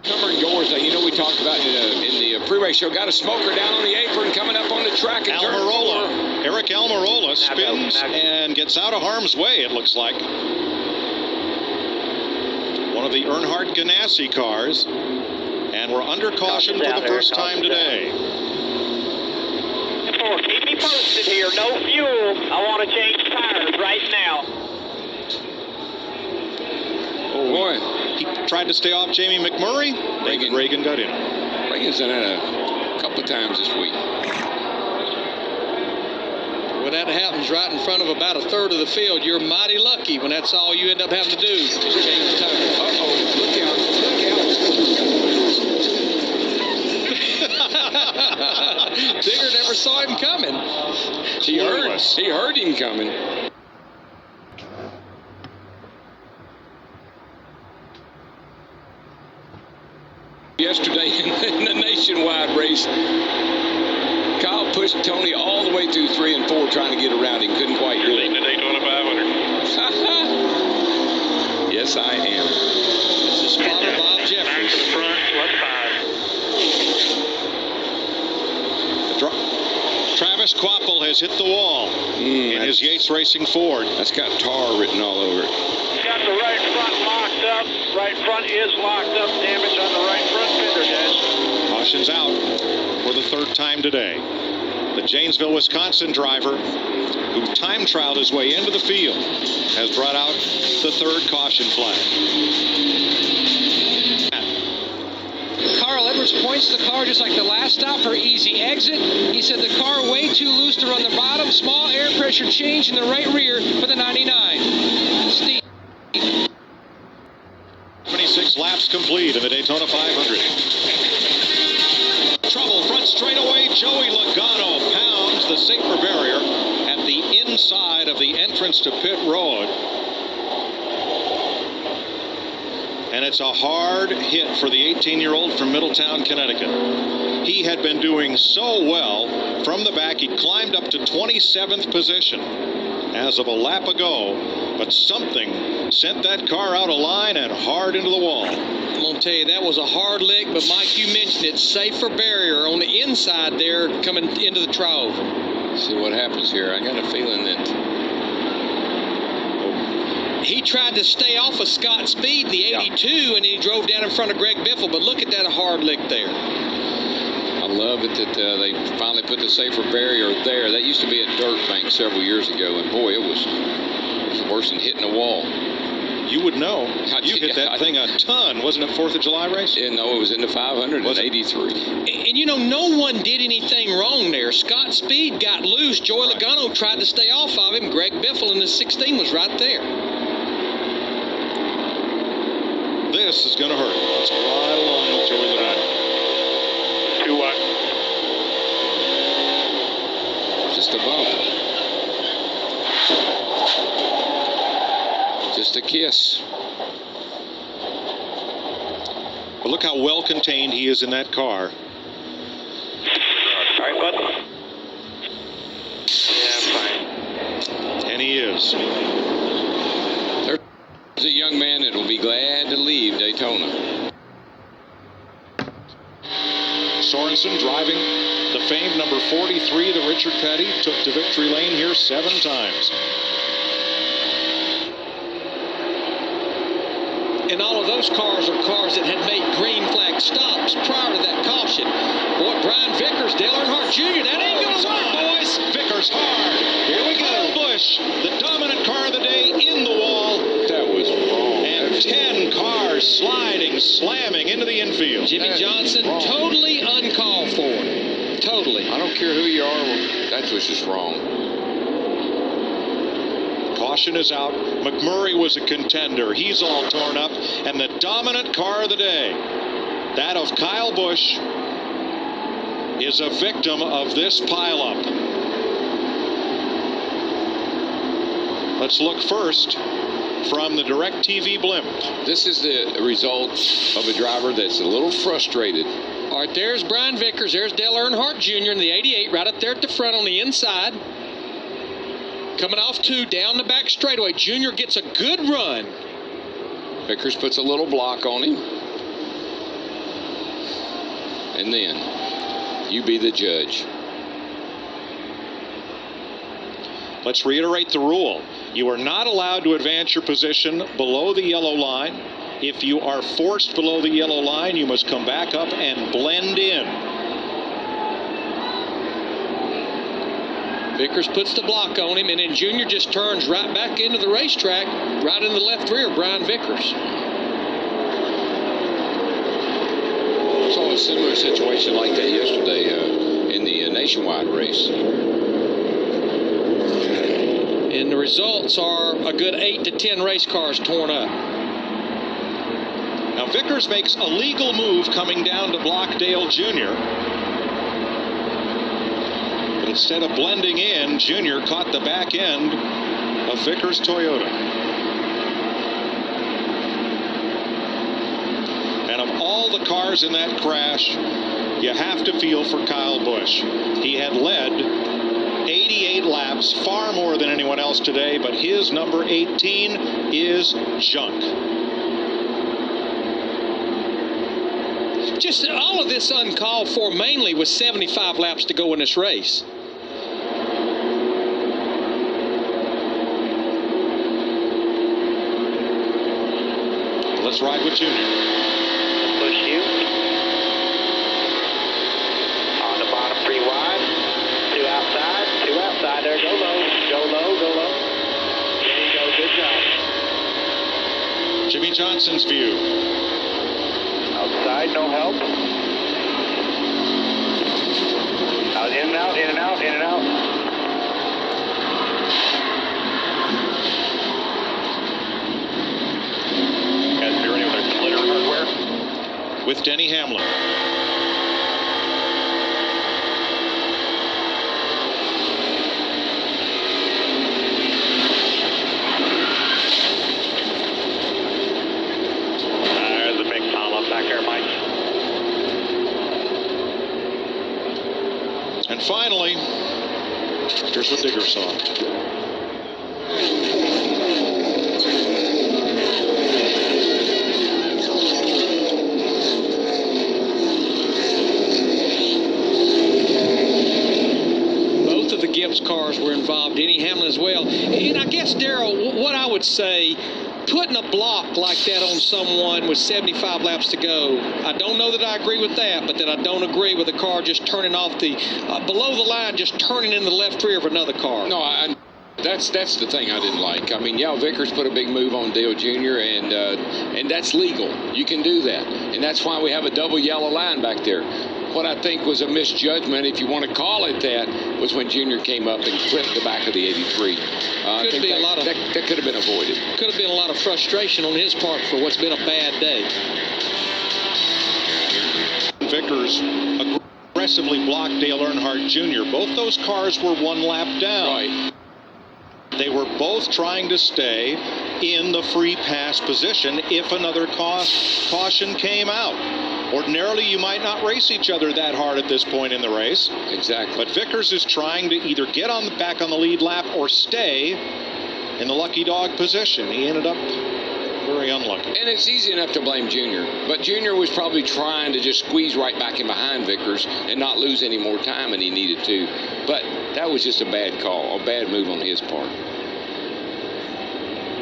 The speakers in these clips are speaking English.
Comer and Gores, you know, we talked about in the pre-race show, got a smoker down on the apron coming up on the track. Eric Almirola spins and gets out of harm's way, it looks like. One of the Earnhardt Ganassi cars. And we're under caution for the first time today. Keep me posted here. No fuel. I want to change tires right now. Oh, boy. He tried to stay off Jamie McMurray. Reagan got in. Reagan's done that a couple of times this week. When that happens right in front of about a third of the field, you're mighty lucky when that's all you end up having to do is change tires. Uh-oh. Look out. Digger never saw him coming. He heard him coming. Yesterday in the nationwide race, Kyle pushed Tony all the way through 3 and 4 trying to get around him. Couldn't quite do it. The Daytona 500. Yes, I am. It's the spot of Bob Jeffries. Back to the front, left 5. Travis Kvapil has hit the wall in his Yates Racing Ford. That's got tar written all over it. Got the right front locked up. Right front is locked up. Damage on the right front fender, guys. Caution's out for the third time today. The Janesville, Wisconsin driver who time trialed his way into the field has brought out the third caution flag. Carl Edwards points to the car just like the last stop for easy exit. He said the car way too loose to run the bottom. Small air pressure change in the right rear for the 99. Steve. 26 laps complete in the Daytona 500. Trouble front straightaway. Joey Logano pounds the safer barrier at the inside of the entrance to pit road. And it's a hard hit for the 18-year-old from Middletown, Connecticut. He had been doing so well from the back. He climbed up to 27th position as of a lap ago, but something sent that car out of line and hard into the wall. I'm going to tell you, that was a hard lick, but Mike, you mentioned it. Safer barrier on the inside there coming into the trove. See what happens here. I got a feeling that he tried to stay off of Scott Speed in the 82, and he drove down in front of Greg Biffle, but look at that hard lick there. I love it that they finally put the safer barrier there. That used to be a dirt bank several years ago, and boy, it was worse than hitting a wall. You would know. You hit that thing a ton. Wasn't it 4th of July race? Yeah, no, it was in the 500 in 83. And you know, no one did anything wrong there. Scott Speed got loose. Joey Logano tried to stay off of him. Greg Biffle in the 16 was right there. This is going to hurt. It's right along with Joey Logano. 2-1. Just a bump. Just a kiss. But look how well contained he is in that car. All right, bud. Yeah, I'm fine. And he is. There's a young man that will be glad to leave Daytona. Sorensen driving the famed number 43 that Richard Petty took to victory lane here 7 times. And all of those cars are cars that had made green flag stops prior to that caution. Boy, Brian Vickers, Dale Earnhardt Jr., that ain't going to work, boys. Vickers hard. Here we go. Busch, the dominant car of the day, in the wall. That was wrong. And 10 cars sliding, slamming into the infield. Jimmy Johnson, totally uncalled for. Totally. I don't care who you are. That was just wrong. Caution is out. McMurray was a contender. He's all torn up. And the dominant car of the day, that of Kyle Busch, is a victim of this pileup. Let's look first from the DirecTV blimp. This is the result of a driver that's a little frustrated. All right, there's Brian Vickers. There's Dale Earnhardt Jr. in the 88 right up there at the front on the inside. Coming off 2 down the back straightaway. Junior gets a good run. Vickers puts a little block on him. and then you be the judge. Let's reiterate the rule. You are not allowed to advance your position below the yellow line. If you are forced below the yellow line, you must come back up and blend in. Vickers puts the block on him, and then Junior just turns right back into the racetrack, right in the left rear of Brian Vickers. Saw a similar situation like that yesterday in the nationwide race. And the results are a good 8 to 10 race cars torn up. Now Vickers makes a legal move coming down to block Dale Jr. But instead of blending in, Jr. caught the back end of Vickers' Toyota. And of all the cars in that crash, you have to feel for Kyle Busch. He had led 88 laps, far more than anyone else today, but his number 18 is junk. Just all of this uncalled for, mainly with 75 laps to go in this race. Let's ride with Junior. Push you. On the bottom, 3 wide. 2 outside. 2 outside. There, go low. Go low, go low. There you go. Good job. Jimmy Johnson's view. Outside, no help. Out, in and out, in and out, in and out. Guys, be ready with our splitter hardware. With Denny Hamlin. There's a big pile up back there, Mike. And finally, here's what Digger saw. Both of the Gibbs cars were involved, Denny Hamlin as well. And I guess, Darrell, what I would say, putting a block like that on someone with 75 laps to go, I don't know that I agree with that, but that I don't agree with a car just turning off the, below the line, just turning in the left rear of another car. No, that's the thing I didn't like. I mean, yeah, Vickers put a big move on Dale Jr., and that's legal. You can do that. And that's why we have a double yellow line back there. What I think was a misjudgment, if you want to call it that, was when Junior came up and clipped the back of the 83. That could have been avoided. Could have been a lot of frustration on his part for what's been a bad day. Vickers aggressively blocked Dale Earnhardt Jr. Both those cars were 1 lap down. Right. They were both trying to stay in the free pass position if another caution came out. Ordinarily, you might not race each other that hard at this point in the race. Exactly. But Vickers is trying to either get back on the lead lap or stay in the lucky dog position. He ended up very unlucky. And it's easy enough to blame Junior. But Junior was probably trying to just squeeze right back in behind Vickers and not lose any more time than he needed to. But that was just a bad call, a bad move on his part.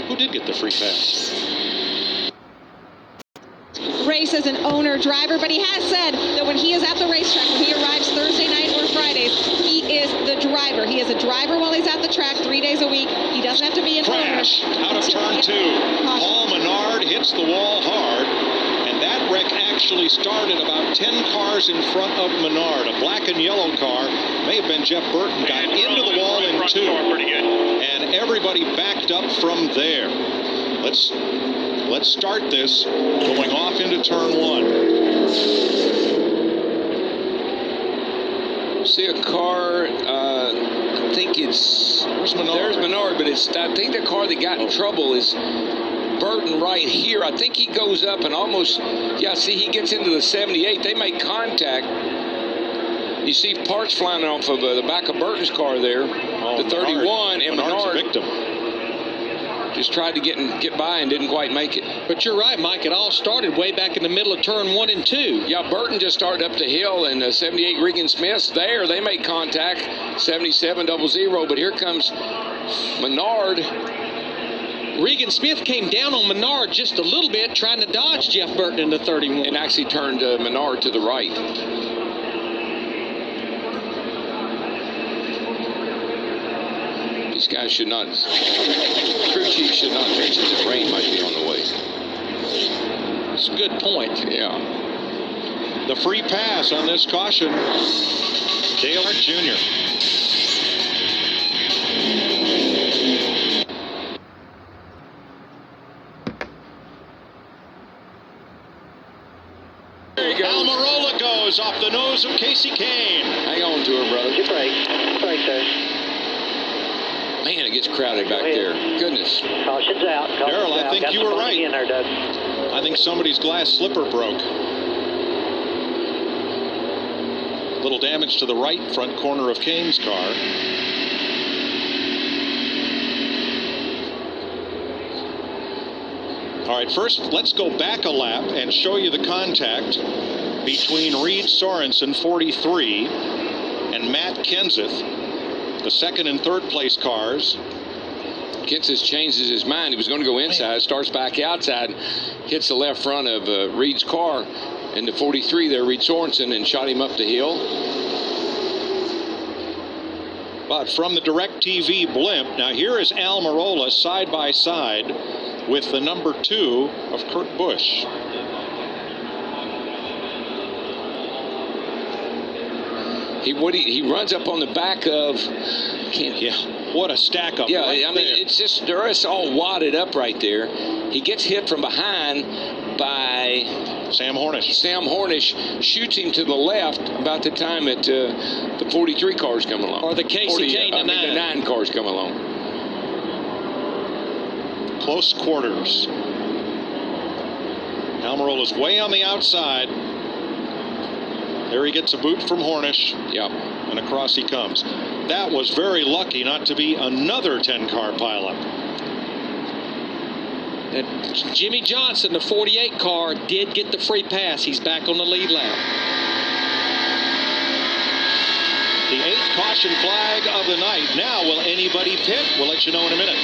Who did get the free pass? Race as an owner driver, but he has said that when he is at the racetrack, when he arrives Thursday night or Fridays, he is the driver. He is a driver while he's at the track 3 days a week. He doesn't have to be an Crash owner. out of turn 2. Paul Menard hits the wall hard, and that wreck actually started about 10 cars in front of Menard. A black and yellow car, may have been Jeff Burton, got into the wall in 2, and everybody backed up from there. Let's start this going off into turn 1. See a car, I think it's... There's Menard. There's Menard, but I think the car that got in trouble is Burton right here. I think he goes up and almost... Yeah, see, he gets into the 78. They make contact. You see parts flying off of the back of Burton's car there. The 31, and Menard's Menard... a victim. Just tried to get by and didn't quite make it. But you're right, Mike. It all started way back in the middle of turn 1 and 2. Yeah, Burton just started up the hill, and 78 Regan Smith's there. They make contact, 77-00. But here comes Menard. Regan Smith came down on Menard just a little bit, trying to dodge Jeff Burton into 31. And actually turned Menard to the right. These guys should not, crew chief should not mention that rain might be on the way. It's a good point. Yeah. The free pass on this caution. Dale Earnhardt Jr. There you go. Almirola goes off the nose of Casey Kane. Hang on to her, brother. Good break. Break there. Man, it gets crowded back there. Goodness. Caution's out. Darrell, I think you were right. In there, Doug. I think somebody's glass slipper broke. Little damage to the right front corner of Kane's car. All right, first let's go back a lap and show you the contact between Reed Sorensen, 43, and Matt Kenseth, the second and third place cars. Kenseth changes his mind. He was going to go inside, starts back outside, hits the left front of Reed's car, and the 43 there, Reed Sorensen, and shot him up the hill. But from the DirecTV blimp, now here is Almirola side by side with the number 2 of Kurt Busch. He runs up on the back of. What a stack up. Yeah, right I mean, there. it's just, they're just all wadded up right there. He gets hit from behind by Sam Hornish. Sam Hornish, shoots him to the left about the time that the 43 cars come along. Or the Casey Kane, the 9 cars come along. Close quarters. Almirola's way on the outside. There he gets a boot from Hornish. Yeah. And across he comes. That was very lucky not to be another 10-car pileup. And Jimmy Johnson, the 48 car, did get the free pass. He's back on the lead lap. The 8th caution flag of the night. Now, will anybody pit? We'll let you know in a minute.